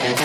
Welcome,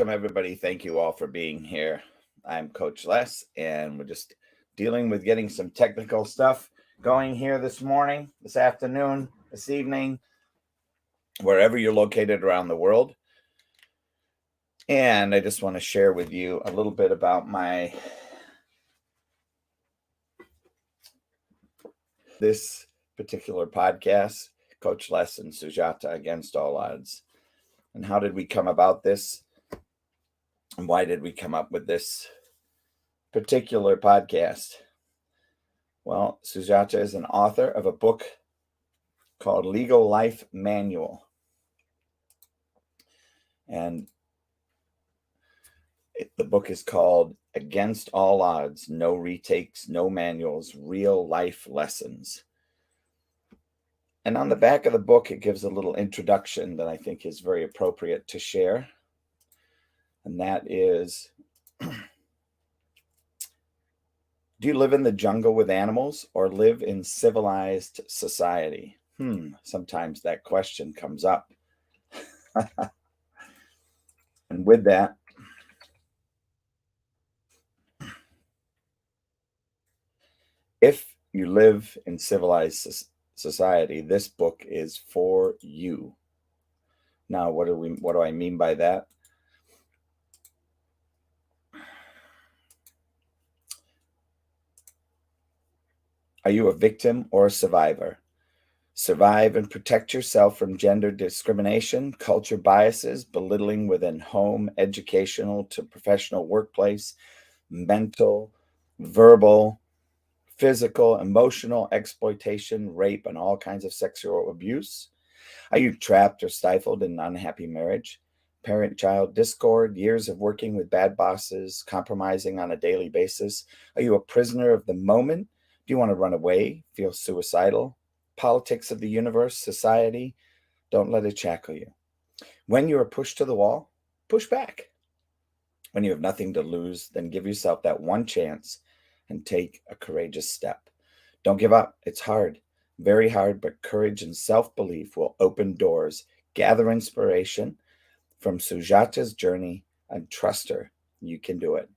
everybody. Thank you all for being here. I'm Coach Les, and we're just dealing with getting some technical stuff going here this morning, this afternoon, this evening, wherever you're located around the world. And I just want to share with you a little bit about this particular podcast, Coach Les and Sujata Against All Odds. And how did we come about this? And why did we come up with this particular podcast? Well, Sujata is an author of a book called Legal Life Manual. And the book is called Against All Odds, No Retakes, No Manuals, Real Life Lessons. And on the back of the book, it gives a little introduction that I think is very appropriate to share. And that is, do you live in the jungle with animals or live in civilized society? Sometimes that question comes up. And with that, if you live in civilized society, this book is for you. Now, what do I mean by that? Are you a victim or a survivor? Survive and protect yourself from gender discrimination, culture biases, belittling within home, educational to professional workplace, mental, verbal, physical, emotional exploitation, rape, and all kinds of sexual abuse. Are you trapped or stifled in an unhappy marriage? Parent-child discord, years of working with bad bosses, compromising on a daily basis? Are you a prisoner of the moment? Do you want to run away, feel suicidal? Politics of the universe, society, don't let it shackle you. When you are pushed to the wall, push back. When you have nothing to lose, then give yourself that one chance and take a courageous step. Don't give up. It's hard, very hard, but courage and self-belief will open doors. Gather inspiration from Sujata's journey and trust her. You can do it.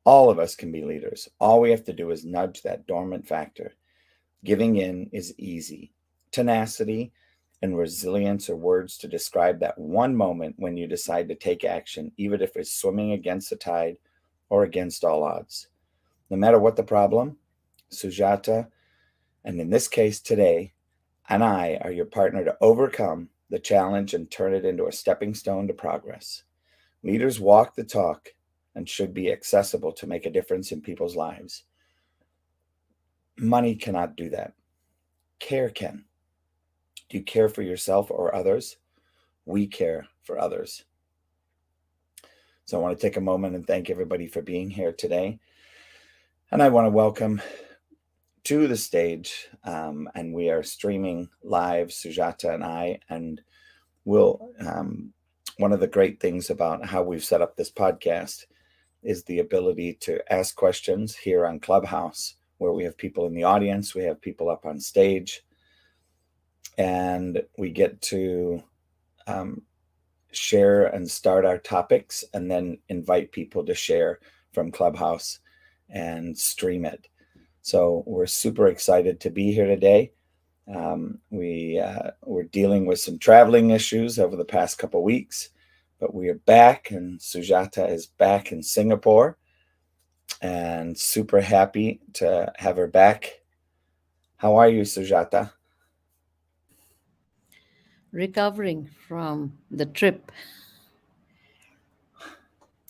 All of us can be leaders. All we have to do is nudge that dormant factor. Giving in is easy. Tenacity and resilience are words to describe that one moment when you decide to take action, even if it's swimming against the tide or against all odds. No matter what the problem, Sujata, and in this case today, and I are your partner to overcome the challenge and turn it into a stepping stone to progress. Leaders walk the talk and should be accessible to make a difference in people's lives. Money cannot do that. Care can. Do you care for yourself or others? We care for others. So I want to take a moment and thank everybody for being here today. And I want to welcome to the stage, and we are streaming live, Sujata and I, and we'll, one of the great things about how we've set up this podcast is the ability to ask questions here on Clubhouse, where we have people in the audience, we have people up on stage, and we get to share and start our topics and then invite people to share from Clubhouse and stream it. So we're super excited to be here today. We're dealing with some traveling issues over the past couple of weeks, but we are back, and Sujata is back in Singapore, and super happy to have her back. How are you, Sujata? Recovering from the trip.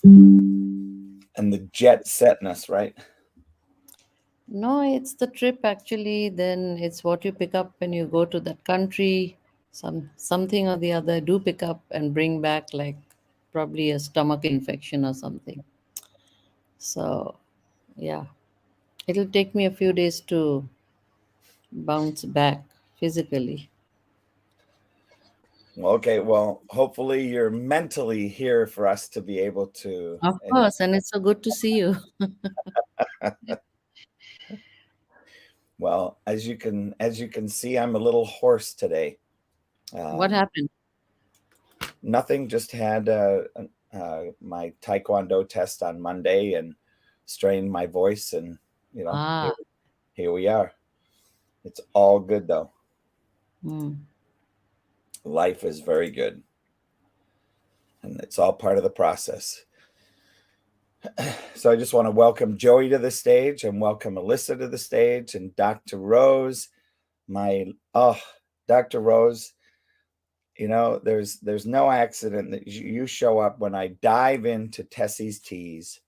And the jet setness, right? No, it's the trip actually. Then it's what you pick up when you go to that country. Something or the other do pick up and bring back, like probably a stomach infection or something. So Yeah. It'll take me a few days to bounce back physically. Okay, well, hopefully you're mentally here for us to be able to. Of And course, and it's so good to see you. well, as you can see, I'm a little hoarse today. What Um, happened? Nothing. Just had my Taekwondo test on Monday and strained my voice, and you know, Ah, here we are. It's all good though. hmm. Life is very good, and it's all part of the process. So I just want to welcome Joey to the stage and welcome Alyssa to the stage and Dr. Rose. My Dr. Rose, you know, there's no accident that you show up when I dive into Tessie's Teas.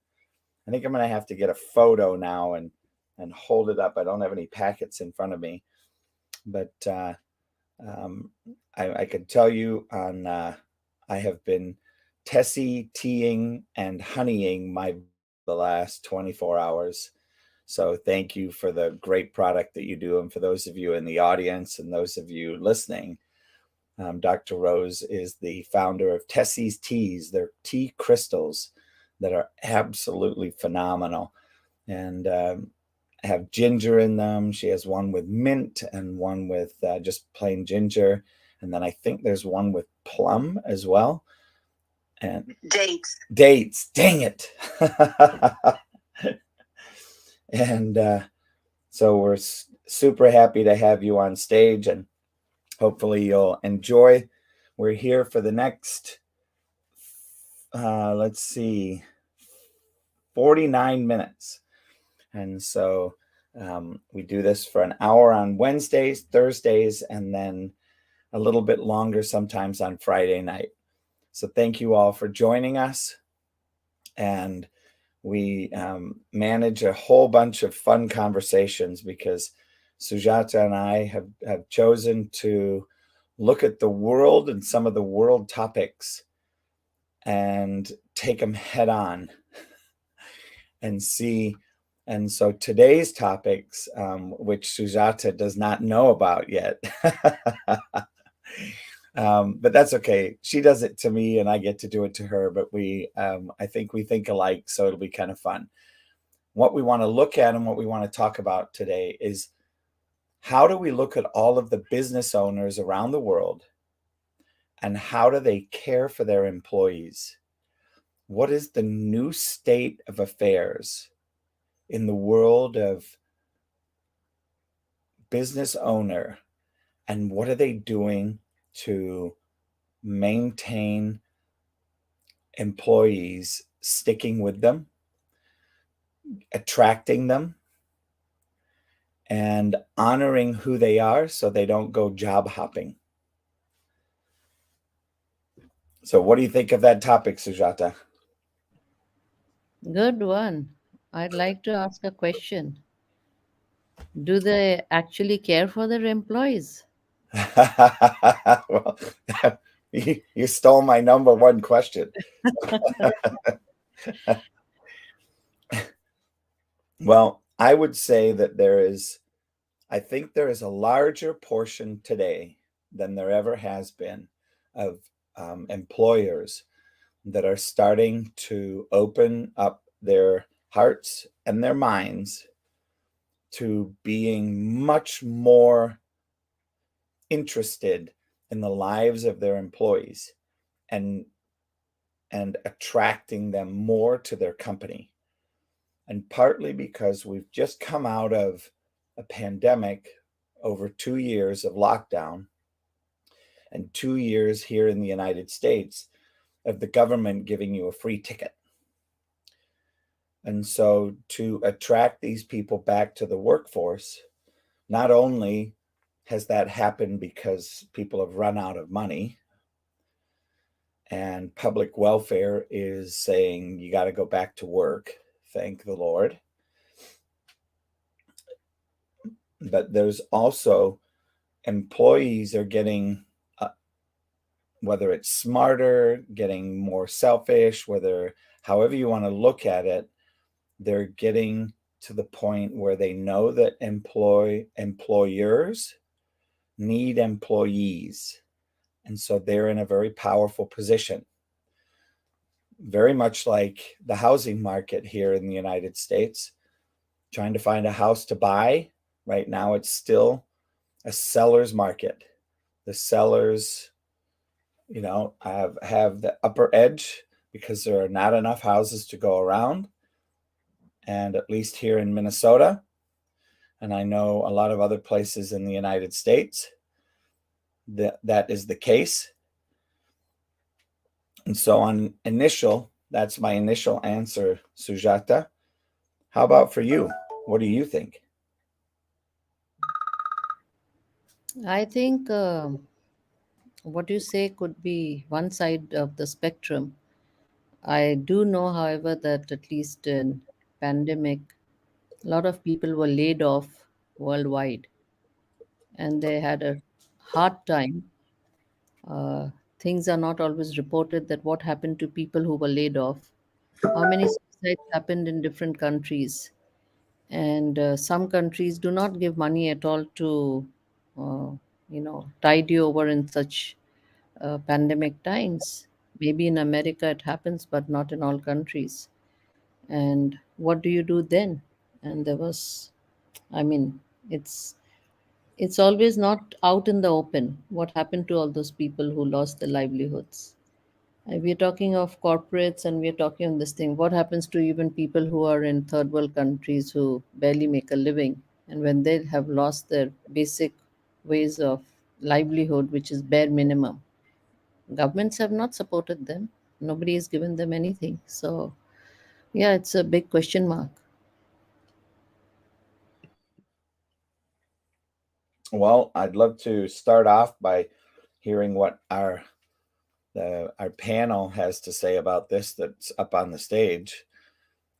I think I'm gonna have to get a photo now and hold it up. I don't have any packets in front of me, but um, I could tell you on I have been Tessie teaing and honeying my the last 24 hours. So thank you for the great product that you do, and for those of you in the audience and those of you listening. Dr. Rose is the founder of Tessie's Teas. They're tea crystals that are absolutely phenomenal, and have ginger in them. She has one with mint and one with just plain ginger, and then I think there's one with plum as well. And dates. Dang it! And so we're super happy to have you on stage, and hopefully you'll enjoy. We're here for the next, let's see, 49 minutes. And so we do this for an hour on Wednesdays, Thursdays, and then a little bit longer sometimes on Friday night. So thank you all for joining us. And we manage a whole bunch of fun conversations because Sujata and I have chosen to look at the world and some of the world topics and take them head on and see. And so today's topics, which Sujata does not know about yet, but that's okay. She does it to me and I get to do it to her, but I think we think alike, so it'll be kind of fun. What we want to look at and what we want to talk about today is how do we look at all of the business owners around the world and how do they care for their employees? What is the new state of affairs in the world of business owner, and what are they doing to maintain employees, sticking with them, attracting them, and honoring who they are so they don't go job hopping? So what do you think of that topic, Sujata? Good one. I'd like to ask a question. Do they actually care for their employees? Well, you stole my number one question. Well, I would say that I think there is a larger portion today than there ever has been of employers that are starting to open up their hearts and their minds to being much more interested in the lives of their employees and attracting them more to their company. And partly because we've just come out of a pandemic, over 2 years of lockdown, and 2 years here in the United States of the government giving you a free ticket. And so to attract these people back to the workforce, not only has that happened because people have run out of money and public welfare is saying you got to go back to work, thank the Lord, but there's also employees are getting, whether it's smarter, getting more selfish, whether however you want to look at it, they're getting to the point where they know that employers need employees. And so they're in a very powerful position. Very much like the housing market here in the United States, trying to find a house to buy. Right now, it's still a seller's market. The sellers, have the upper edge because there are not enough houses to go around. And at least here in Minnesota, and I know a lot of other places in the United States, that is the case. And so that's my initial answer, Sujata. How about for you? What do you think? I think what you say could be one side of the spectrum. I do know, however, that at least in pandemic, a lot of people were laid off worldwide, and they had a hard time. Uh, Things are not always reported that what happened to people who were laid off, how many suicides happened in different countries, and some countries do not give money at all to, uh, tide you over in such pandemic times. Maybe in America it happens, but not in all countries. And what do you do then? And there was, I mean, it's it's always not out in the open. What happened to all those people who lost their livelihoods? We're talking of corporates and we're talking of this thing. What happens to even people who are in third world countries who barely make a living? And when they have lost their basic ways of livelihood, which is bare minimum, governments have not supported them. Nobody has given them anything. So, yeah, it's a big question mark. Well, I'd love to start off by hearing what our panel has to say about this that's up on the stage.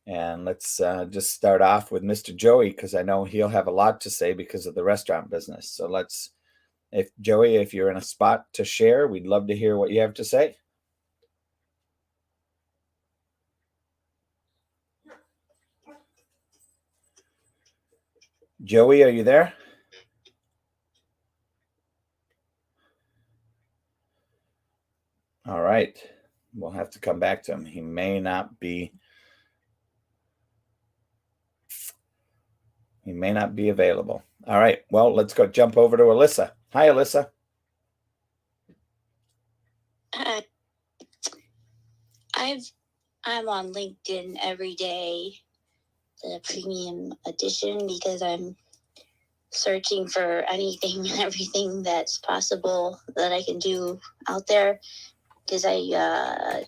And let's just start off with Mr. Joey, because I know he'll have a lot to say because of the restaurant business. So if Joey, if you're in a spot to share, we'd love to hear what you have to say. Joey, are you there? All right. We'll have to come back to him. He may not be available. All right. Well, let's go jump over to Alyssa. Hi, Alyssa. Uh, I'm on LinkedIn every day, the premium edition, because I'm searching for anything and everything that's possible that I can do out there. Because I'm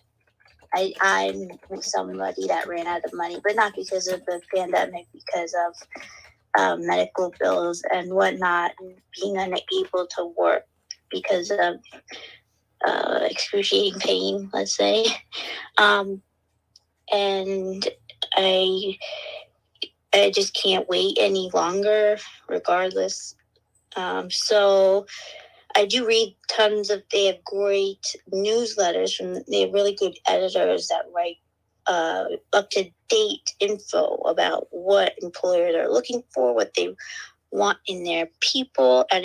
somebody that ran out of money, but not because of the pandemic, because of medical bills and whatnot, and being unable to work because of excruciating pain, let's say. And I just can't wait any longer, regardless. So I do read tons of. They have great newsletters they have really good editors that write up to date info about what employers are looking for, what they want in their people, and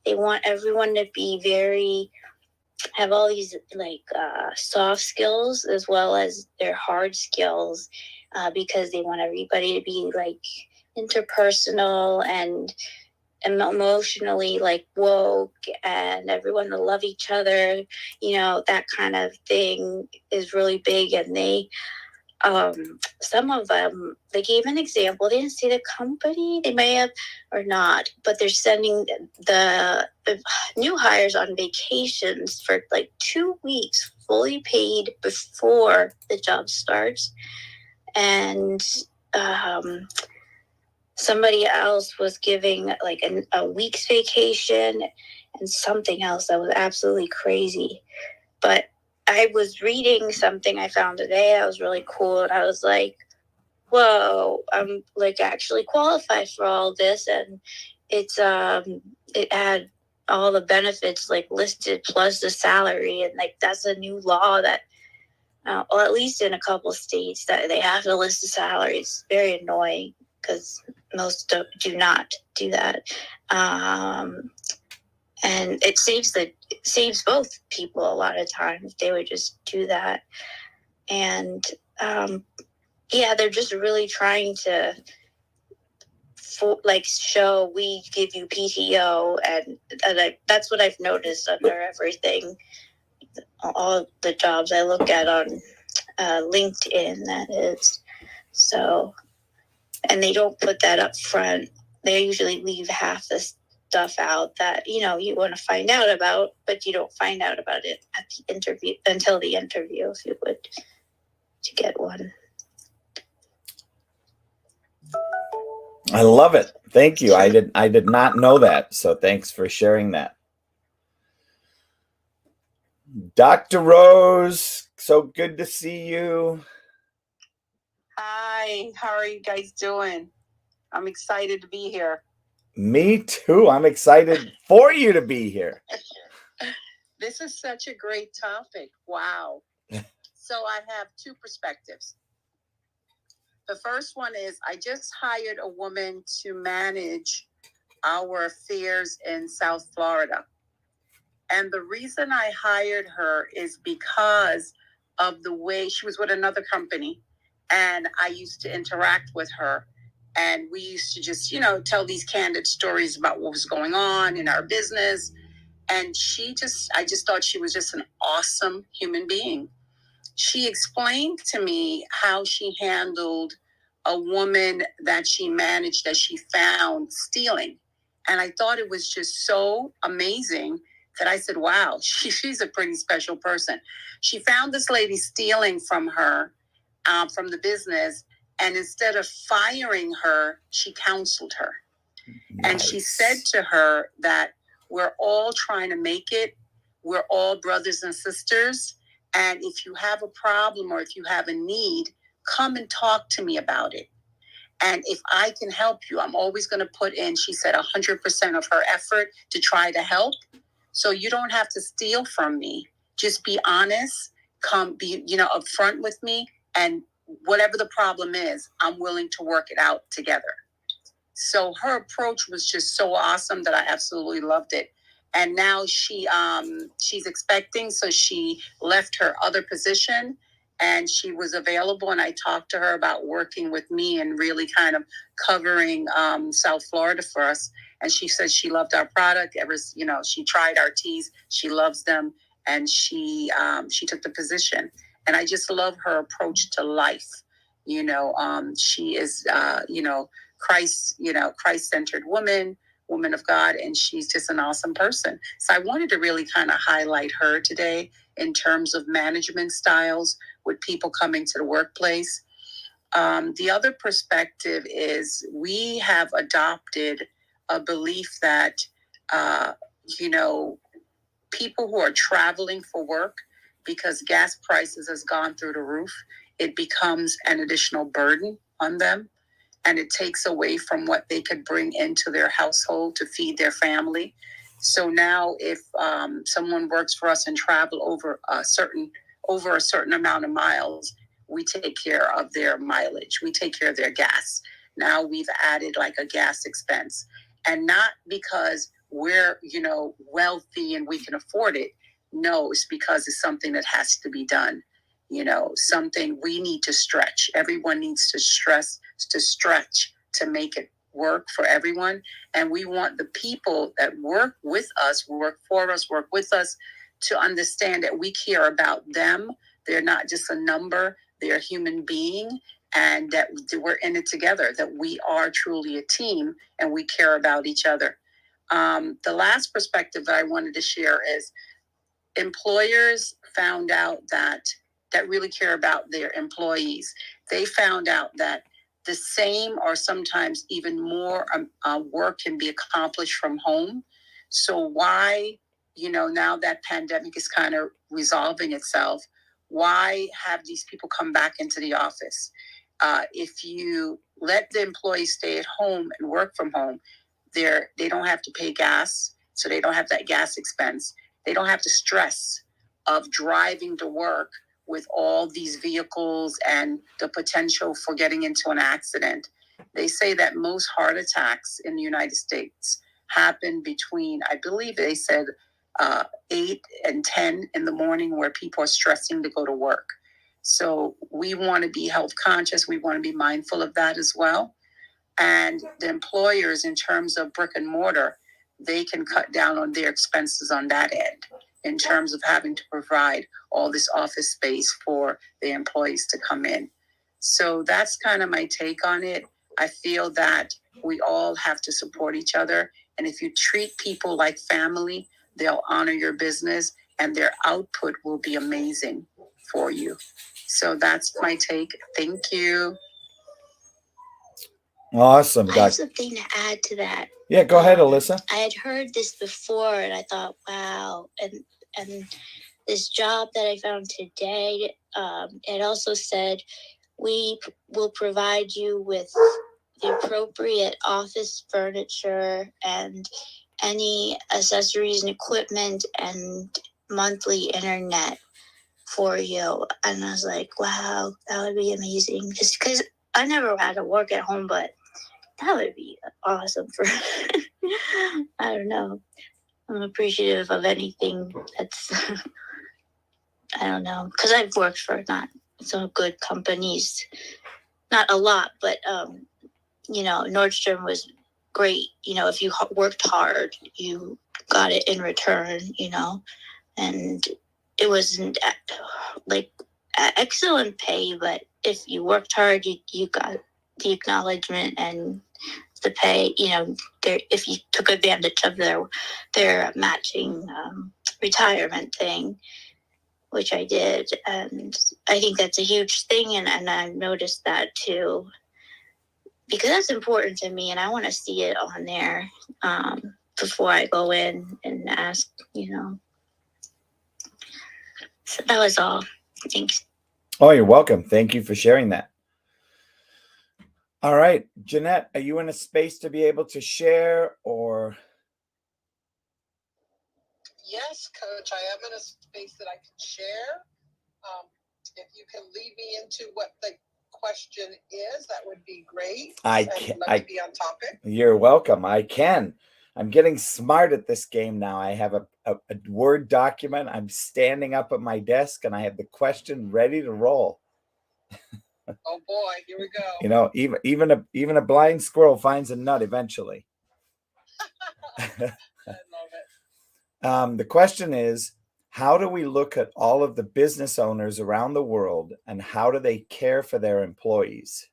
they want everyone to be have all these soft skills as well as their hard skills, because they want everybody to be interpersonal and emotionally woke, and everyone to love each other. That kind of thing is really big. And some of them, they gave an example. They didn't say the company, they may have or not, but they're sending the new hires on vacations for 2 weeks, fully paid before the job starts. And somebody else was giving a week's vacation and something else that was absolutely crazy. But I was reading something I found today that was really cool, and I was like, whoa, I'm actually qualified for all this. And it had all the benefits listed plus the salary, and that's a new law that or at least in a couple states, that they have to list the salary. It's very annoying because most do not do that. And it saves both people a lot of times if they would just do that. And they're just really trying to show we give you PTO, and that's what I've noticed under everything, all the jobs I look at on LinkedIn, that is. So, and they don't put that up front. They usually leave half the stuff out that you want to find out about, but you don't find out about it at the interview until the interview, if you would, to get one. I love it. Thank you. I did not know that, so thanks for sharing that. Dr. Rose, so good to see you. Hi, how are you guys doing? I'm excited to be here. Me too. I'm excited for you to be here. This is such a great topic. Wow. So I have two perspectives. The first one is I just hired a woman to manage our affairs in South Florida. And the reason I hired her is because of the way she was with another company. And I used to interact with her. And we used to just, tell these candid stories about what was going on in our business. And I just thought she was just an awesome human being. She explained to me how she handled a woman that she managed that she found stealing. And I thought it was just so amazing that I said, wow, she's a pretty special person. She found this lady stealing from her, from the business. And instead of firing her, she counseled her. Nice. And she said to her that we're all trying to make it. We're all brothers and sisters. And if you have a problem or if you have a need, come and talk to me about it. And if I can help you, I'm always going to put in, she said, 100% of her effort to try to help. So you don't have to steal from me. Just be honest, be upfront with me. And whatever the problem is, I'm willing to work it out together. So her approach was just so awesome that I absolutely loved it. And now she's expecting, so she left her other position and she was available. And I talked to her about working with me and really kind of covering South Florida for us. And she said she loved our product. She tried our teas. She loves them, and she took the position. And I just love her approach to life. She is Christ-centered woman of God, and she's just an awesome person. So I wanted to really kind of highlight her today in terms of management styles with people coming to the workplace. The other perspective is we have adopted a belief that, people who are traveling for work, because gas prices has gone through the roof, it becomes an additional burden on them. And it takes away from what they could bring into their household to feed their family. So now if someone works for us and travel over a certain amount of miles, we take care of their mileage. We take care of their gas. Now we've added like a gas expense. And not because we're, wealthy and we can afford it. No, it's because it's something that has to be done. Something we need to stretch. Everyone needs to stretch to make it work for everyone. And we want the people that work with us, work for us, work with us, to understand that we care about them. They're not just a number, they're a human being, and that we're in it together, that we are truly a team and we care about each other. The last perspective that I wanted to share is employers found out that really care about their employees. They found out that the same or sometimes even more work can be accomplished from home. So why, now that pandemic is kind of resolving itself, why have these people come back into the office? If you let the employees stay at home and work from home, they don't have to pay gas, so they don't have that gas expense. They don't have to stress of driving to work with all these vehicles and the potential for getting into an accident. They say that most heart attacks in the United States happen between, I believe they said, 8 and 10 in the morning, where people are stressing to go to work. So we want to be health conscious. We want to be mindful of that as well. And the employers, in terms of brick and mortar, they can cut down on their expenses on that end in terms of having to provide all this office space for the employees to come in. So that's kind of my take on it. I feel that we all have to support each other. And if you treat people like family, they'll honor your business and their output will be amazing for you. So that's my take. Thank you. Awesome. I have something to add to that. Yeah, go ahead, Alyssa. I had heard this before and I thought, wow. And this job that I found today, it also said, we will provide you with the appropriate office furniture and any accessories and equipment and monthly internet for you. And I was like, wow, that would be amazing. Just because I never had to work at home, but that would be awesome for, I don't know. I'm appreciative of anything that's, I don't know, because I've worked for not some good companies, not a lot, but, Nordstrom was great. If you worked hard, you got it in return, and it wasn't like excellent pay, but if you worked hard, you got the acknowledgement and the pay, if you took advantage of their matching retirement thing, which I did. And I think that's a huge thing. And I've noticed that too, because that's important to me and I want to see it on there before I go in and ask, So that was all. Thanks. Oh, you're welcome. Thank you for sharing that. All right, Jeanette, are you in a space to be able to share or? Yes, Coach, I am in a space that I can share. If you can lead me into what the question is, that would be great. I love to be on topic. You're welcome. I can. I'm getting smart at this game now. I have a Word document. I'm standing up at my desk and I have the question ready to roll. Oh boy, here we go. Even a blind squirrel finds a nut eventually. I love it. The question is, how do we look at all of the business owners around the world and how do they care for their employees?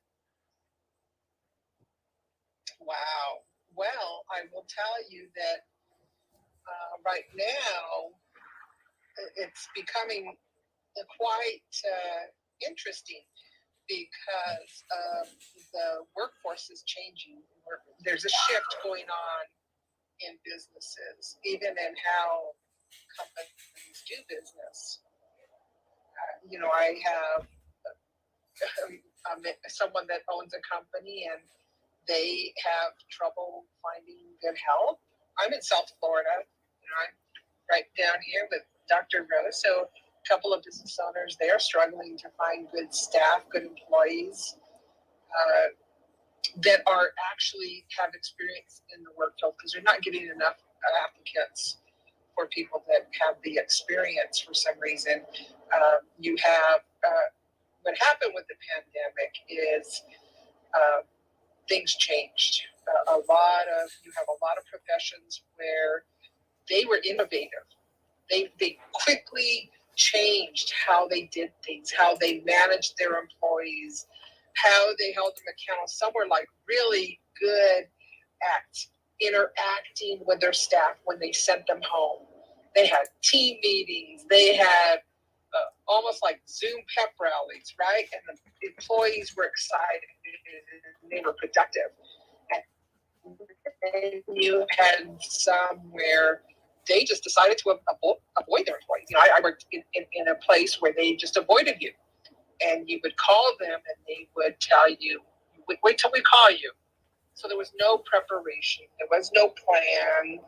Wow. Well, I will tell you that right now it's becoming quite interesting because the workforce is changing. There's a shift going on in businesses, even in how companies do business. I have someone that owns a company and they have trouble finding good help. I'm in South Florida. I'm right down here with Dr. Rose. So a couple of business owners, they are struggling to find good staff, good employees that are actually have experience in the work field because they're not getting enough applicants for people that have the experience for some reason. You have what happened with the pandemic is things changed. You have a lot of professions where they were innovative. They quickly changed how they did things, how they managed their employees, how they held them accountable. Some were like really good at interacting with their staff when they sent them home. They had team meetings. They had almost like Zoom pep rallies, right? And the employees were excited and they were productive. And you had some where they just decided to avoid their employees. I worked in a place where they just avoided you. And you would call them and they would tell you, wait till we call you. So there was no preparation. There was no plan.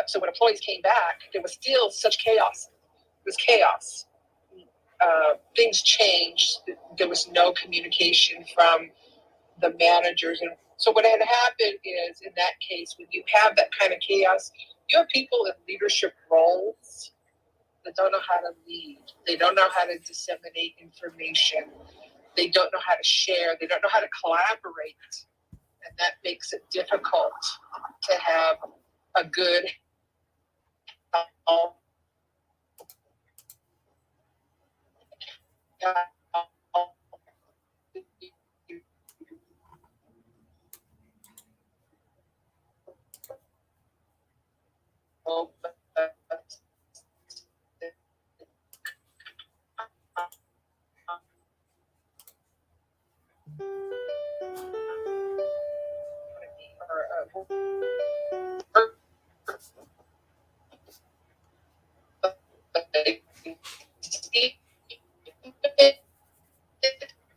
So when employees came back, there was still such chaos. was chaos. Things changed. There was no communication from the managers. And so what had happened is, in that case, when you have that kind of chaos, you have people in leadership roles that don't know how to lead. They don't know how to disseminate information. They don't know how to share. They don't know how to collaborate. And that makes it difficult to have a good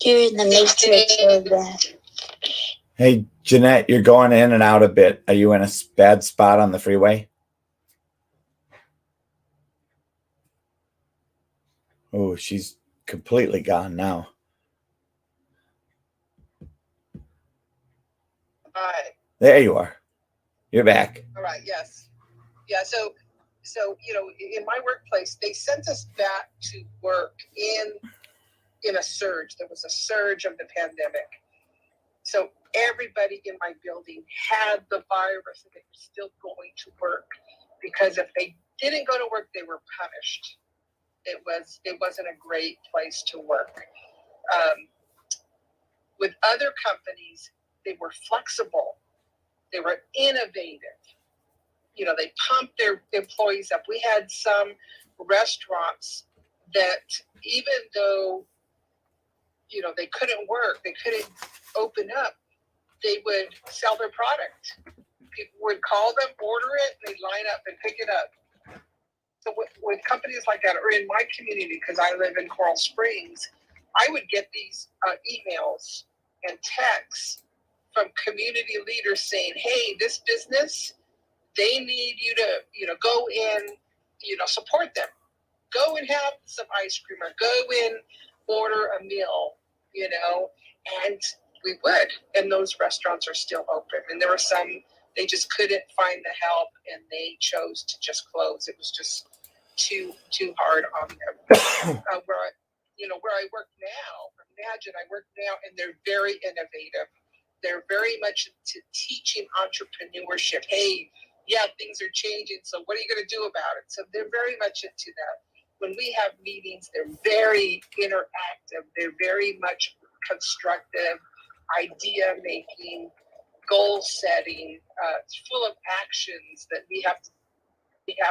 You're in the matrix of that. Hey, Jeanette, you're going in and out a bit. Are you in a bad spot on the freeway? Oh, she's completely gone now. All right. There you are. You're back. All right. Yes. Yeah. So in my workplace, they sent us back to work in a surge. There was a surge of the pandemic. So everybody in my building had the virus, and they were still going to work, because if they didn't go to work, they were punished. It wasn't a great place to work. With other companies, they were flexible. They were innovative. They pumped their employees up. We had some restaurants that, even though, they couldn't work, they couldn't open up, they would sell their product. People would call them, order it, and they'd line up and pick it up. So with companies like that, or in my community, because I live in Coral Springs, I would get these emails and texts from community leaders saying, hey, this business, they need you to, go in, support them. Go and have some ice cream, or go in, order a meal, and we would. And those restaurants are still open. And there were some, they just couldn't find the help, and they chose to just close. It was just too hard on them. Where I work now, imagine I work now, and they're very innovative. They're very much into teaching entrepreneurship. Hey, yeah, things are changing, so what are you going to do about it? So they're very much into that. When we have meetings, they're very interactive. They're very much constructive, idea making, goal setting, full of actions that we have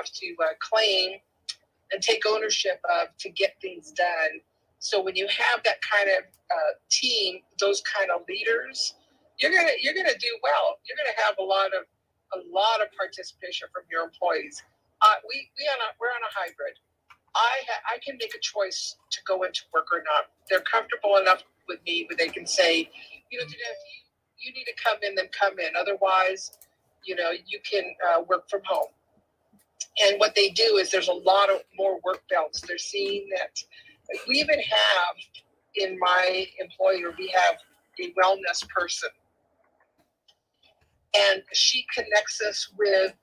to claim and take ownership of to get things done. So when you have that kind of team, those kind of leaders, you're gonna do well. You're gonna have a lot of participation from your employees. We're on a hybrid. I can make a choice to go into work or not. They're comfortable enough with me where they can say, Jeanette, you need to come in, then come in. Otherwise, you can work from home. And what they do is there's a lot of more work belts. They're seeing that. We even have, in my employer, we have a wellness person. And she connects us with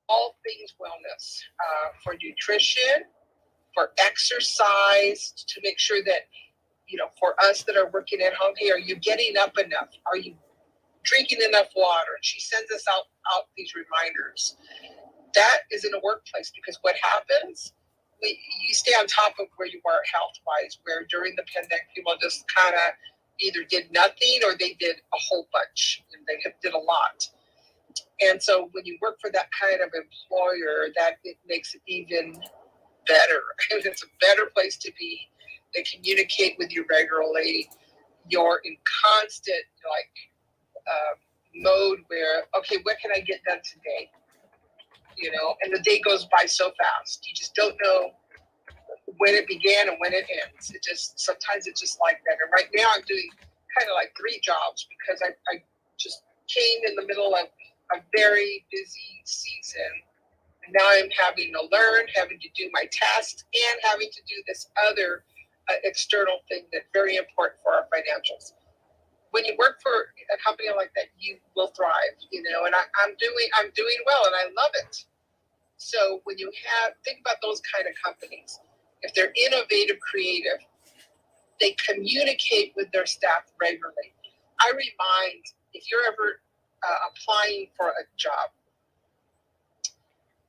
all things wellness, for nutrition, for exercise, to make sure that, for us that are working at home, hey, are you getting up enough? Are you drinking enough water? And she sends us out these reminders. That is in a workplace, because what happens, you stay on top of where you are health-wise, where during the pandemic, people just kind of either did nothing or they did a whole bunch, and they did a lot. And so when you work for that kind of employer, that it makes it even better. It's a better place to be. They communicate with you regularly. You're in constant mode where, okay, what can I get done today? And the day goes by so fast. You just don't know when it began and when it ends. Sometimes it's just like that. And right now I'm doing kind of like 3 jobs, because I just came in the middle of a very busy season, now I'm having to learn, having to do my tasks, and having to do this other external thing that's very important for our financials. When you work for a company like that, you will thrive, you know, and I'm doing well and I love it. So when you think about those kind of companies, if they're innovative, creative, they communicate with their staff regularly. I remind, if you're ever applying for a job,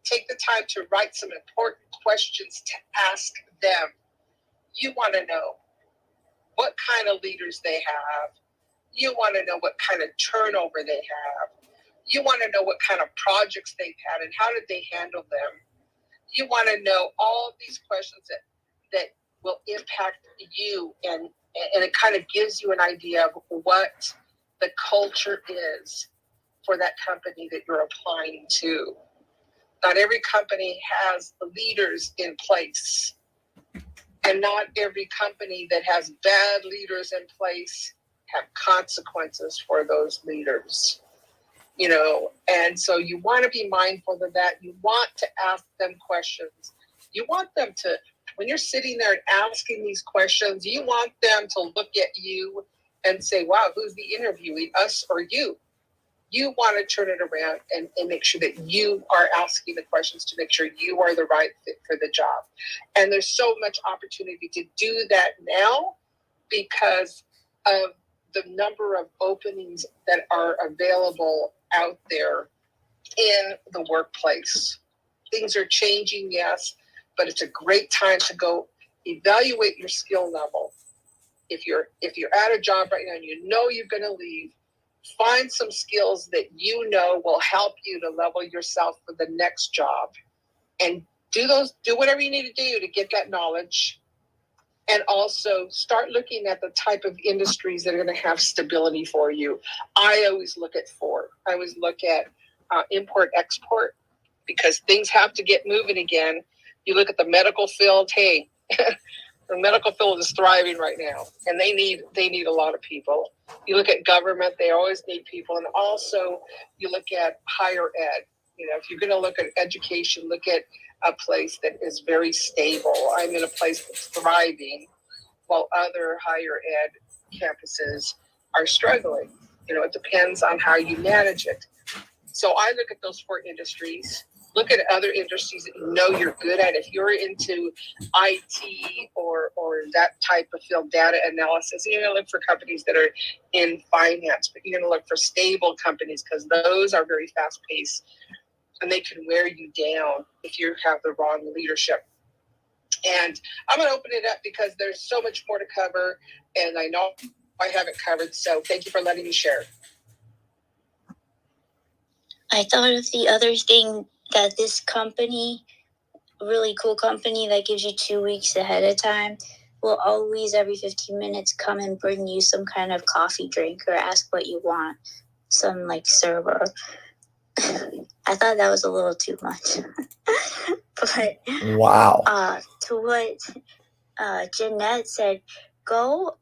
take the time to write some important questions to ask them. You want to know what kind of leaders they have. You want to know what kind of turnover they have. You want to know what kind of projects they've had and how did they handle them. You want to know all these questions that will impact you, and it kind of gives you an idea of what the culture is for that company that you're applying to. Not every company has leaders in place, and not every company that has bad leaders in place have consequences for those leaders. You know, and so you want to be mindful of that. You want to ask them questions. You want them to, when you're sitting there and asking these questions, you want them to look at you and say, wow, who's the interviewing, us or you? You want to turn it around and make sure that you are asking the questions to make sure you are the right fit for the job. And there's so much opportunity to do that now because of the number of openings that are available out there in the workplace. Things are changing, yes, but it's a great time to go evaluate your skill level. If you're at a job right now and you know you're going to leave, find some skills that you know will help you to level yourself for the next job, and do whatever you need to do to get that knowledge. And also start looking at the type of industries that are going to have stability for you. I always look at 4. I always look at import-export, because things have to get moving again. You look at the medical field, hey, the medical field is thriving right now, and they need a lot of people. You look at government, they always need people. And also you look at higher ed. You know, if you're going to look at education, look at a place that is very stable. I'm in a place that's thriving while other higher ed campuses are struggling. You know, it depends on how you manage it. So I look at those 4 industries. Look at other industries that you know you're good at. If you're into IT or that type of field, data analysis, you're going to look for companies that are in finance, but you're going to look for stable companies because those are very fast-paced and they can wear you down if you have the wrong leadership. And I'm going to open it up because there's so much more to cover, and I know I haven't covered, so thank you for letting me share. I thought of the other thing that this company, really cool company that gives you 2 weeks ahead of time, will always every 15 minutes come and bring you some kind of coffee drink or ask what you want. Some like server. I thought that was a little too much. But wow. To what Jeanette said, go,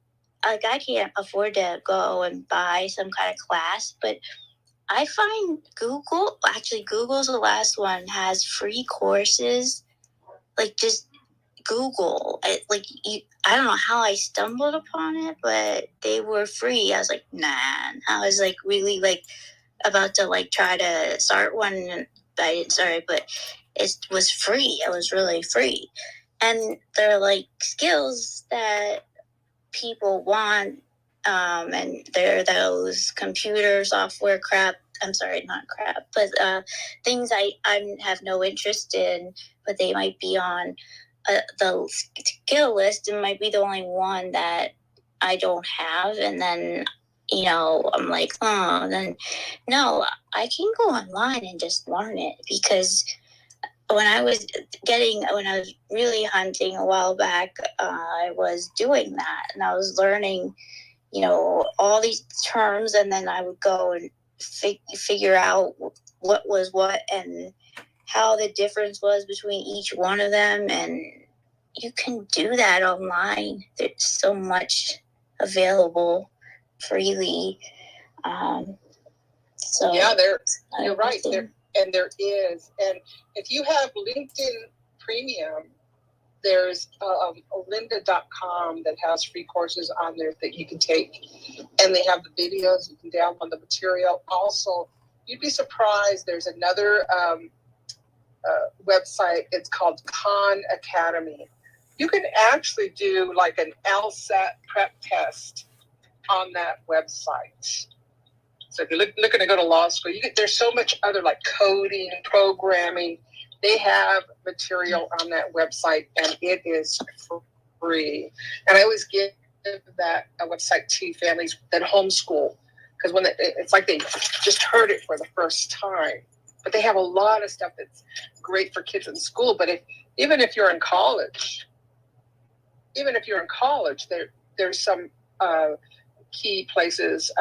like I can't afford to go and buy some kind of class, but I find Google's the last one, has free courses. Like just Google. I don't know how I stumbled upon it, but they were free. I was like, nah. I was like really like about to like try to start one. And I didn't start it, but it was free. It was really free. And they're like skills that people want. And they're those computer software crap. I'm sorry, not crap, but things I have no interest in, but they might be on the skill list and might be the only one that I don't have. And then, you know, I'm like, oh, then no, I can go online and just learn it, because when I was really hunting a while back, I was doing that, and I was learning, you know, all these terms, and then I would go and figure out what was what and how the difference was between each one of them. And you can do that online. There's so much available freely. So yeah, you're right. And there is. And if you have LinkedIn Premium, there's lynda.com that has free courses on there that you can take. And they have the videos. You can download the material. Also, you'd be surprised. There's another website. It's called Khan Academy. You can actually do like an LSAT prep test on that website. So if you're looking to go to law school, there's so much other like coding, programming. They have material on that website, and it is free. And I always give that website to families that homeschool, because when it's like they just heard it for the first time. But they have a lot of stuff that's great for kids in school. But even if you're in college, there's some key places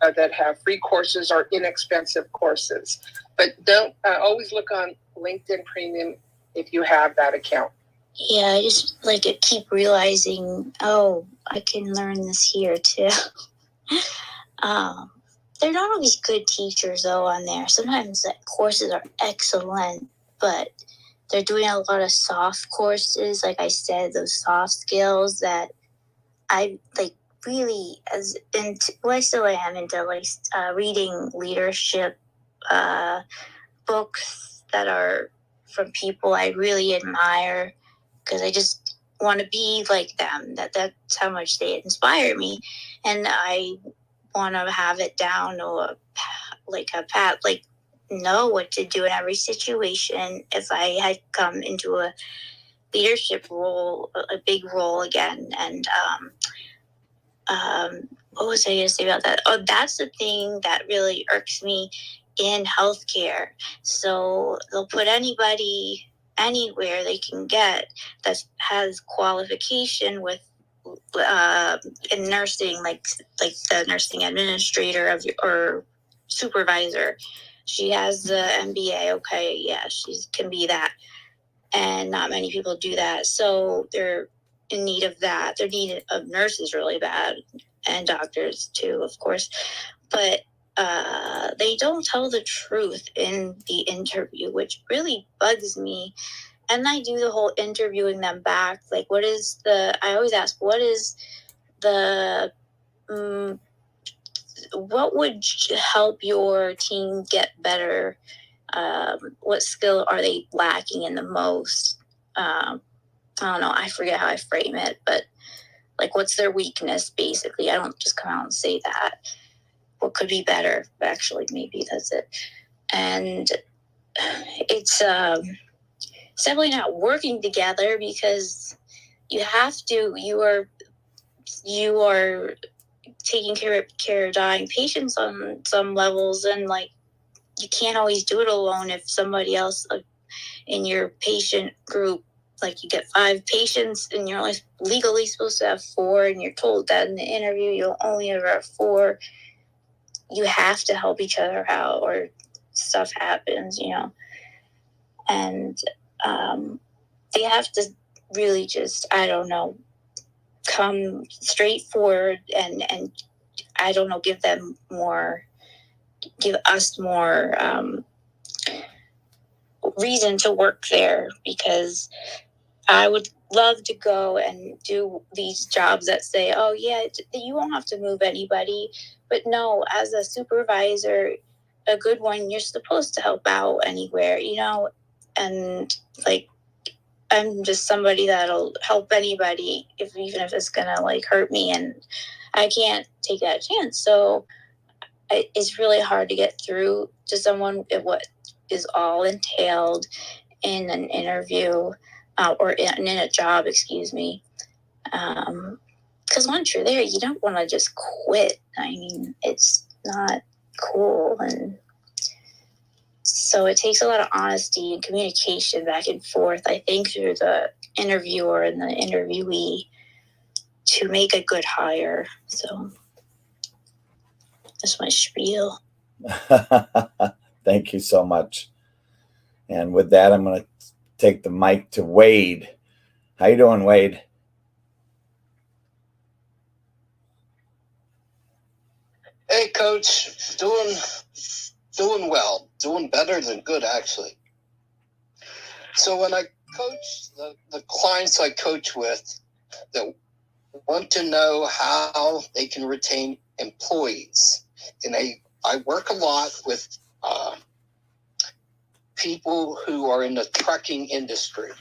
that have free courses or inexpensive courses. But don't always look on LinkedIn Premium if you have that account. Yeah, I just like to keep realizing, oh, I can learn this here too. They're not always good teachers though on there. Sometimes the courses are excellent, but they're doing a lot of soft courses. Like I said, those soft skills that I like really I still am into like reading leadership books that are from people I really admire, because I just want to be like them. That's how much they inspire me, and I want to have it down to know what to do in every situation. If I had come into a leadership role, a big role again, and what was I going to say about that? Oh, that's the thing that really irks me in healthcare. So they'll put anybody anywhere they can get that has qualification with in nursing, like the nursing administrator or supervisor. She has the MBA. Okay, yeah, she can be that. And not many people do that. So they're in need of that. They're in need of nurses really bad, and doctors too, of course. But they don't tell the truth in the interview, which really bugs me. And I do the whole interviewing them back. Like, I always ask, what is the, what would help your team get better? What skill are they lacking in the most? I don't know. I forget how I frame it, but like, what's their weakness, basically? I don't just come out and say that. What could be better? Actually, maybe that's it. And it's definitely not working together, because you are taking care of dying patients on some levels, and like, you can't always do it alone. If somebody else in your patient group, like you get 5 patients and you're only legally supposed to have 4, and you're told that in the interview you'll only ever have 4, you have to help each other out, or stuff happens, and they have to really just, I don't know, come straight forward and I don't know, give us more reason to work there, because I would love to go and do these jobs that say, oh yeah, you won't have to move anybody. But no, as a supervisor, a good one, you're supposed to help out anywhere, and like, I'm just somebody that'll help anybody, even if it's gonna like hurt me, and I can't take that chance. So it's really hard to get through to someone what is all entailed in an interview, or in a job, excuse me. Because once you're there, you don't want to just quit. I mean, it's not cool. And so it takes a lot of honesty and communication back and forth, I think, through the interviewer and the interviewee to make a good hire. So that's my spiel. Thank you so much. And with that, I'm going to take the mic to Wade. How you doing, Wade? Hey, Coach. Doing Doing well, doing better than good, actually. So when I coach the clients I coach with that want to know how they can retain employees, and I work a lot with people who are in the trucking industry,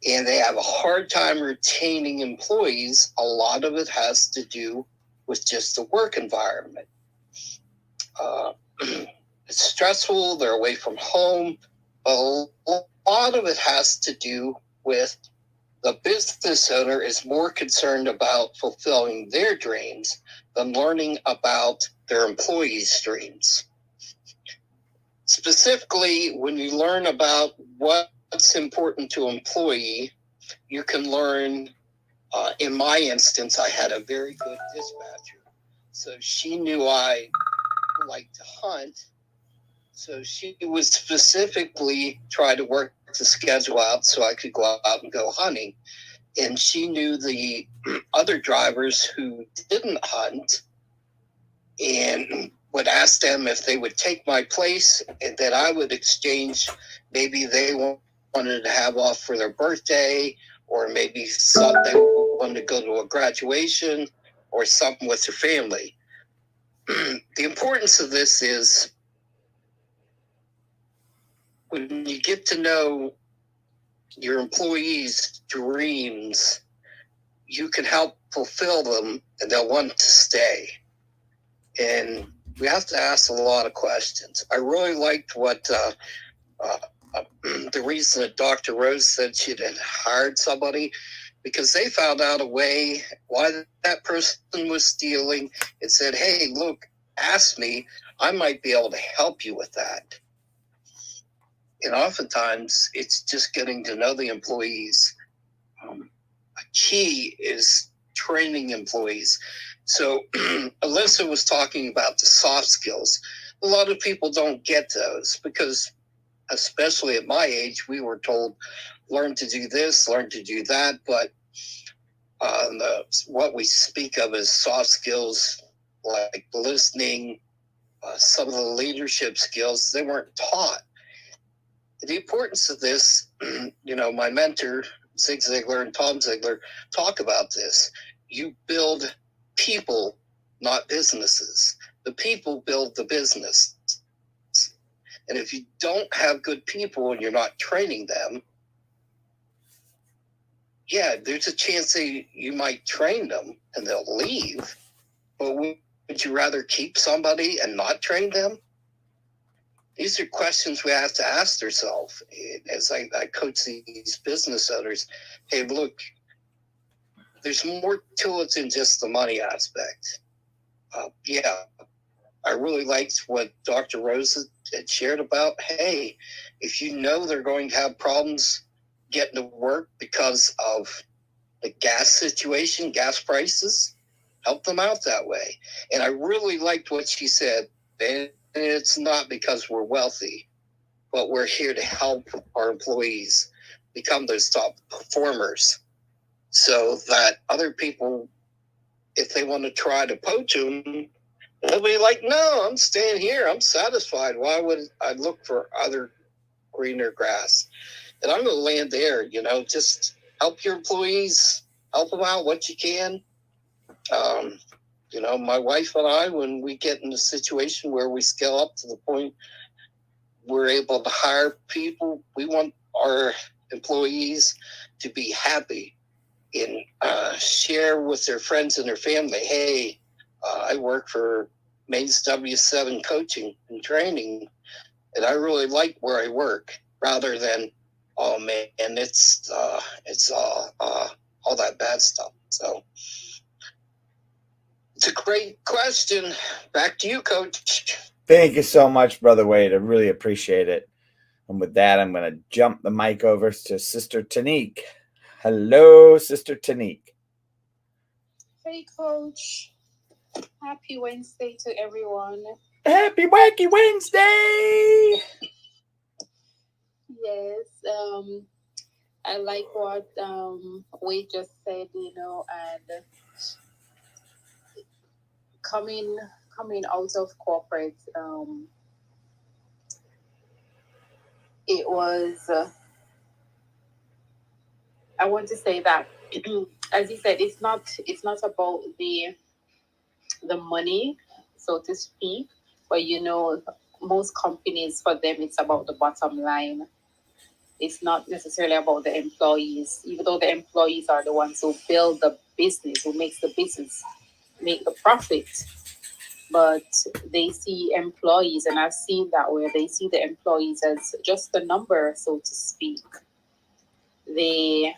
and they have a hard time retaining employees. A lot of it has to do with just the work environment. It's stressful, they're away from home, but a lot of it has to do with the business owner is more concerned about fulfilling their dreams than learning about their employees' dreams. Specifically, when you learn about what's important to an employee, you can learn. In my instance, I had a very good dispatcher. So she knew I liked to hunt. So she would specifically try to work the schedule out so I could go out and go hunting. And she knew the other drivers who didn't hunt and would ask them if they would take my place and that I would exchange. Maybe they wanted to have off for their birthday, or maybe they wanted to go to a graduation or something with their family. The importance of this is when you get to know your employees' dreams, you can help fulfill them and they'll want to stay. And we have to ask a lot of questions. I really liked what the reason that Dr. Rose said she'd hired somebody, because they found out a way why that person was stealing and said, hey, look, ask me, I might be able to help you with that. And oftentimes it's just getting to know the employees. A key is training employees. So Alyssa was talking about the soft skills. A lot of people don't get those because, especially at my age, we were told, learn to do this, learn to do that. But what we speak of as soft skills, like listening, some of the leadership skills, they weren't taught. The importance of this, my mentor, Zig Ziglar and Tom Ziglar, talk about this. You build people, not businesses. The people build the business. And if you don't have good people and you're not training them, yeah, there's a chance you might train them and they'll leave. But would you rather keep somebody and not train them? These are questions we have to ask ourselves as I coach these business owners. Hey, look, there's more to it than just the money aspect. I really liked what Dr. Rose had shared about. Hey, if you know they're going to have problems getting to work because of the gas situation, gas prices, help them out that way. And I really liked what she said. And it's not because we're wealthy, but we're here to help our employees become those top performers so that other people, if they want to try to poach them, they'll be like, no, I'm staying here. I'm satisfied. Why would I look for other greener grass? And I'm going to land there, just help your employees, help them out what you can. My wife and I, when we get in a situation where we scale up to the point we're able to hire people, we want our employees to be happy and share with their friends and their family, hey, I work for Maine's W7 coaching and training, and I really like where I work, rather than, oh man, it's all that bad stuff. So it's a great question. Back to you, Coach. Thank you so much, Brother Wade. I really appreciate it. And with that, I'm going to jump the mic over to Sister Tanique. Hello, Sister Tanique. Hey, Coach. Happy Wednesday to everyone. Happy Wacky Wednesday! Yes, I like what Wade just said, and coming coming out of corporate, it was, I want to say that, as you said, it's not about the money, so to speak, but most companies, for them, it's about the bottom line. It's not necessarily about the employees, even though the employees are the ones who build the business, who makes the business make the profit. But they see employees, and I've seen that, where they see the employees as just a number, so to speak. They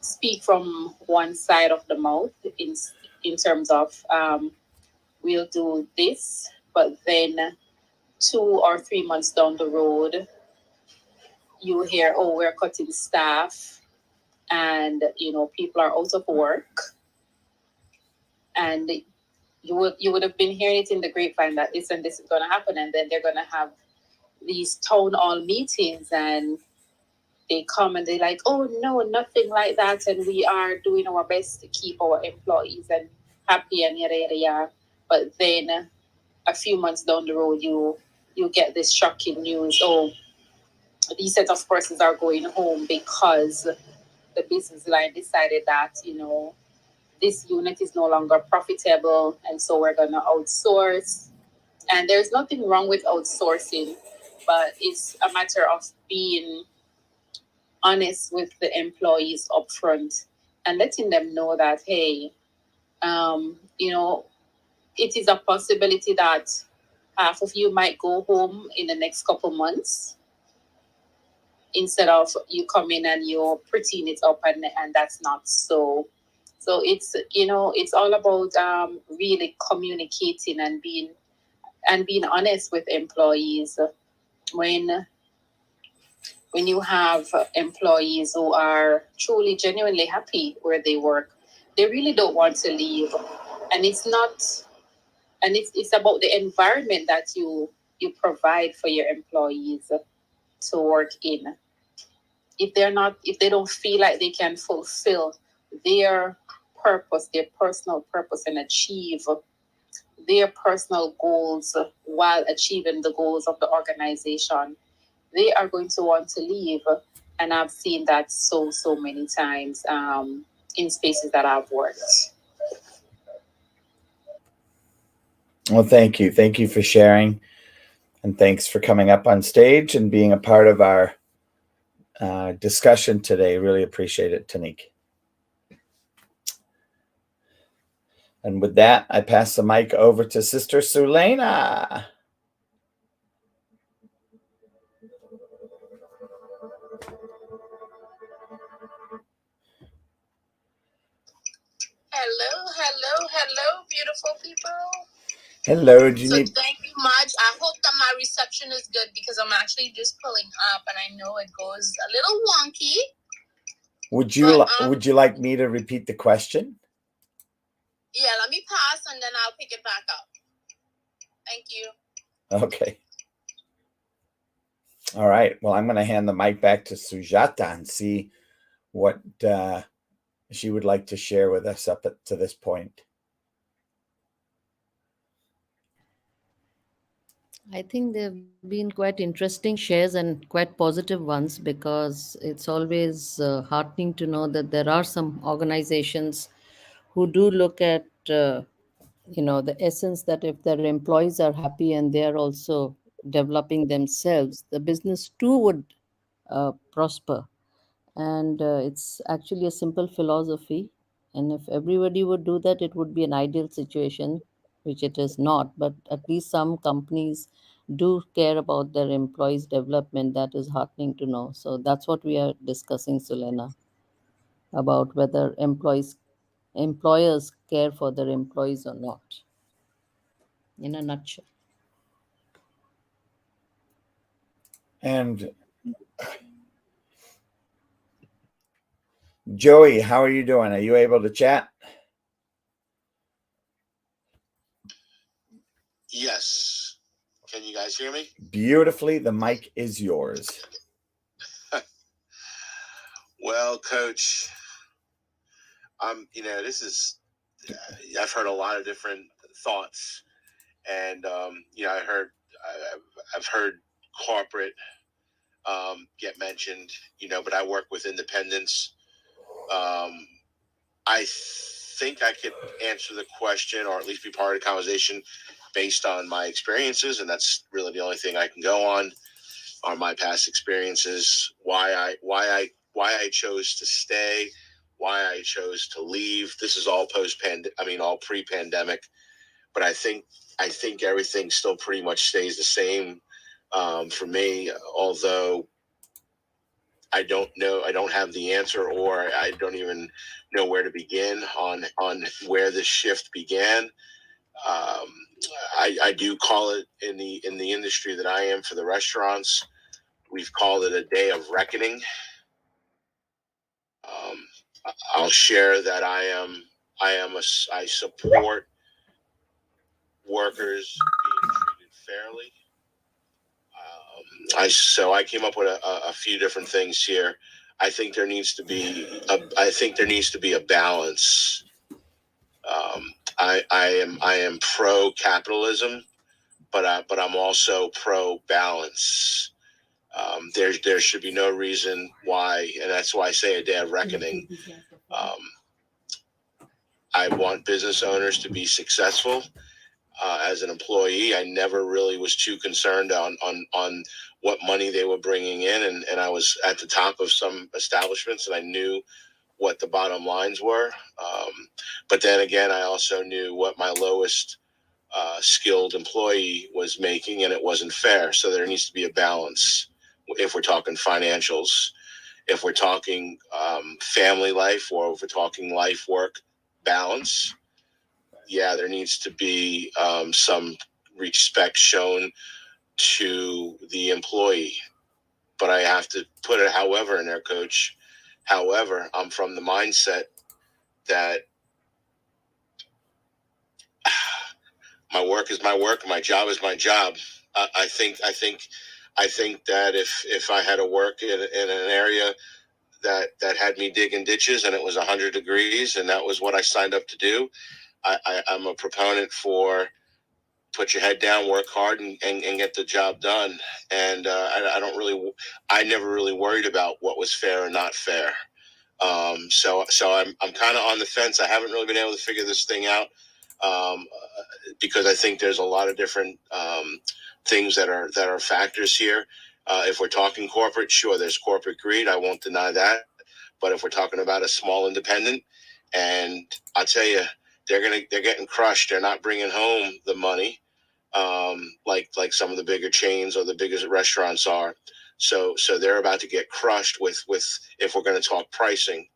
speak from one side of the mouth in terms of, we'll do this, but then 2 or 3 months down the road, you hear, oh, we're cutting staff, and people are out of work, and you would have been hearing it in the grapevine that this and this is going to happen, and then they're going to have these town hall meetings, and they come and they're like, oh no, nothing like that, and we are doing our best to keep our employees and happy and yada yada yada. But then a few months down the road, you get this shocking news: oh, these set of persons are going home because the business line decided that this unit is no longer profitable, and so we're going to outsource. And there's nothing wrong with outsourcing, but it's a matter of being honest with the employees up front and letting them know that, hey, it is a possibility that half of you might go home in the next couple months, instead of you come in and you're prettying it up, and that's not so. So it's all about really communicating and being honest with employees. When you have employees who are truly genuinely happy where they work, they really don't want to leave. And it's about the environment that you provide for your employees to work in. If they don't feel like they can fulfill their purpose, their personal purpose, and achieve their personal goals while achieving the goals of the organization, they are going to want to leave. And I've seen that so many times in spaces that I've worked. Well, thank you. Thank you for sharing. And thanks for coming up on stage and being a part of our discussion today. Really appreciate it, Tanique. And with that, I pass the mic over to Sister Selena. Hello, beautiful people. Hello, Jeanette. So thank you much. I hope that my reception is good, because I'm actually just pulling up, and I know it goes a little wonky. Would you like me to repeat the question? Yeah, let me pass, and then I'll pick it back up. Thank you. Okay. All right. Well, I'm going to hand the mic back to Sujata and see what she would like to share with us up to this point. I think they've been quite interesting shares and quite positive ones, because it's always heartening to know that there are some organizations who do look at the essence that if their employees are happy and they are also developing themselves, the business too would prosper. And it's actually a simple philosophy, and if everybody would do that, it would be an ideal situation, which it is not, but at least some companies do care about their employees development. That is heartening to know. So that's what we are discussing, Selena, about whether employers care for their employees or not, in a nutshell. And Joey, how are you doing? Are you able to chat? Yes. Can you guys hear me? Beautifully. The mic is yours. Well, Coach, this is, I've heard a lot of different thoughts. And I've heard corporate get mentioned, but I work with independents. I think I could answer the question, or at least be part of the conversation, based on my experiences, and that's really the only thing I can go on, are my past experiences. Why I chose to stay, why I chose to leave. This is all all pre-pandemic, but I think everything still pretty much stays the same for me. Although I don't know, I don't have the answer, or I don't even know where to begin on where this shift began. I do call it, in the industry that I am, for the restaurants, we've called it a day of reckoning. I'll share that I support workers being treated fairly. I came up with a few different things here. I think there needs to be a balance. I am pro capitalism, but I'm also pro balance. There should be no reason why, and that's why I say a day of reckoning. I want business owners to be successful. As an employee, I never really was too concerned on what money they were bringing in, and I was at the top of some establishments, and I knew what the bottom lines were. But then again, I also knew what my lowest skilled employee was making, and it wasn't fair. So there needs to be a balance. If we're talking financials, if we're talking family life, or if we're talking life work balance, yeah, there needs to be some respect shown to the employee. But I have to put it, however, in there, Coach. However, I'm from the mindset that my work is my work, my job is my job. I think that if I had to work in an area that had me digging ditches, and it was 100 degrees, and that was what I signed up to do, I'm a proponent for put your head down, work hard, and get the job done. And I never really worried about what was fair or not fair. So I'm kind of on the fence. I haven't really been able to figure this thing out, because I think there's a lot of different things that are factors here. If we're talking corporate, sure, there's corporate greed. I won't deny that. But if we're talking about a small independent, and I'll tell you, they're getting crushed. They're not bringing home the money like some of the bigger chains or the biggest restaurants are. So they're about to get crushed with if we're going to talk pricing,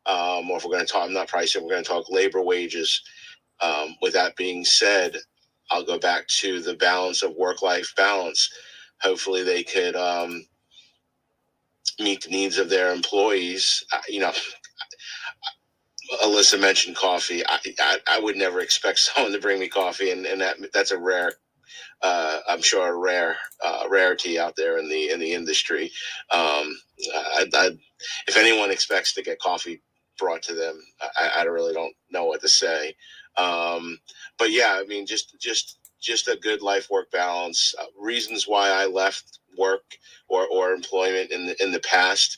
or if we're going to talk, not pricing, we're going to talk labor wages. With that being said, I'll go back to the balance of work-life balance. Hopefully they could meet the needs of their employees. Alyssa mentioned coffee. I would never expect someone to bring me coffee, and that's a rare, I'm sure, a rare rarity out there in the industry. If anyone expects to get coffee brought to them, I really don't know what to say. But yeah, I mean, just a good life-work balance. Reasons why I left work or employment in the past.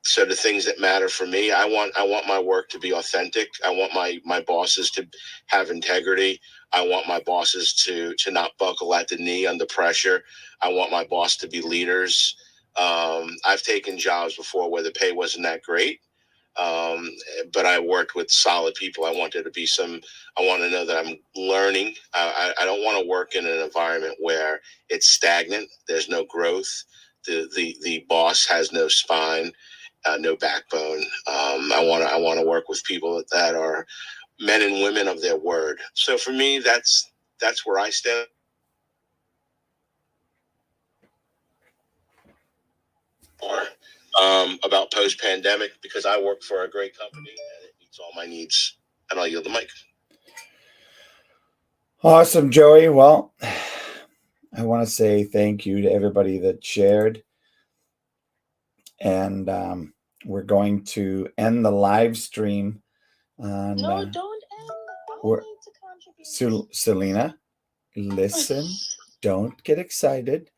So the things that matter for me, I want my work to be authentic. I want my bosses to have integrity. I want my bosses to not buckle at the knee under pressure. I want my boss to be leaders. I've taken jobs before where the pay wasn't that great, but I worked with solid people. I want there to be I want to know that I'm learning. I don't want to work in an environment where it's stagnant. There's no growth. The boss has no spine, no backbone. I want to work with people that are men and women of their word. So for me, that's where I stand. About post-pandemic, because I work for a great company and it meets all my needs. And I'll yield the mic. Awesome, Joey. Well, I want to say thank you to everybody that shared. And we're going to end the live stream. No, don't end. I need to come. Selena, listen, don't get excited.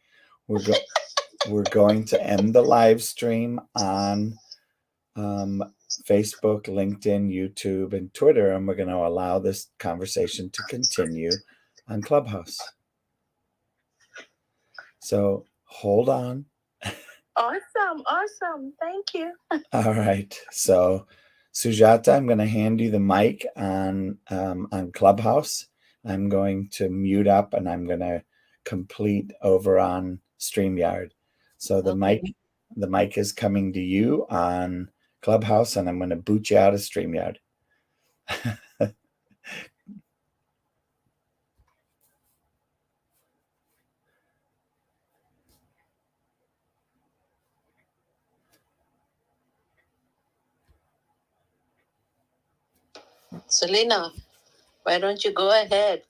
We're going to end the live stream on Facebook, LinkedIn, YouTube, and Twitter, and we're going to allow this conversation to continue on Clubhouse. So hold on. Awesome. Thank you. All right. So Sujata, I'm going to hand you the mic on Clubhouse. I'm going to mute up and I'm going to complete over on StreamYard. So the mic is coming to you on Clubhouse, and I'm going to boot you out of StreamYard. Selena, why don't you go ahead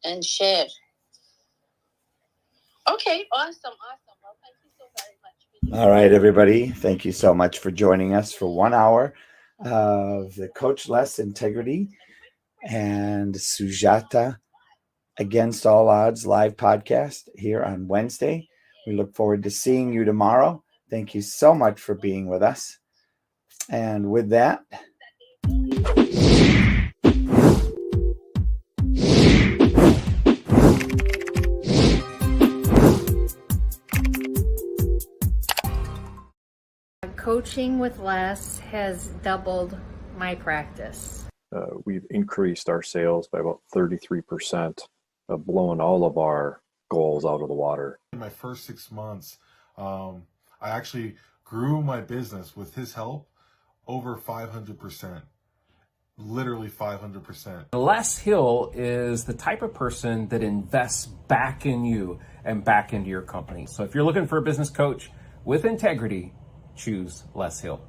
and share? Okay, awesome. Well, thank you so very much. All right, everybody. Thank you so much for joining us for 1 hour of the Coachless Integrity and Sujata Against All Odds live podcast here on Wednesday. We look forward to seeing you tomorrow. Thank you so much for being with us. And with that, Coaching with Les has doubled my practice. We've increased our sales by about 33%, blowing all of our goals out of the water. In my first 6 months, I actually grew my business with his help over 500%. Literally 500%. Les Hill is the type of person that invests back in you and back into your company. So if you're looking for a business coach with integrity, choose Les Hill.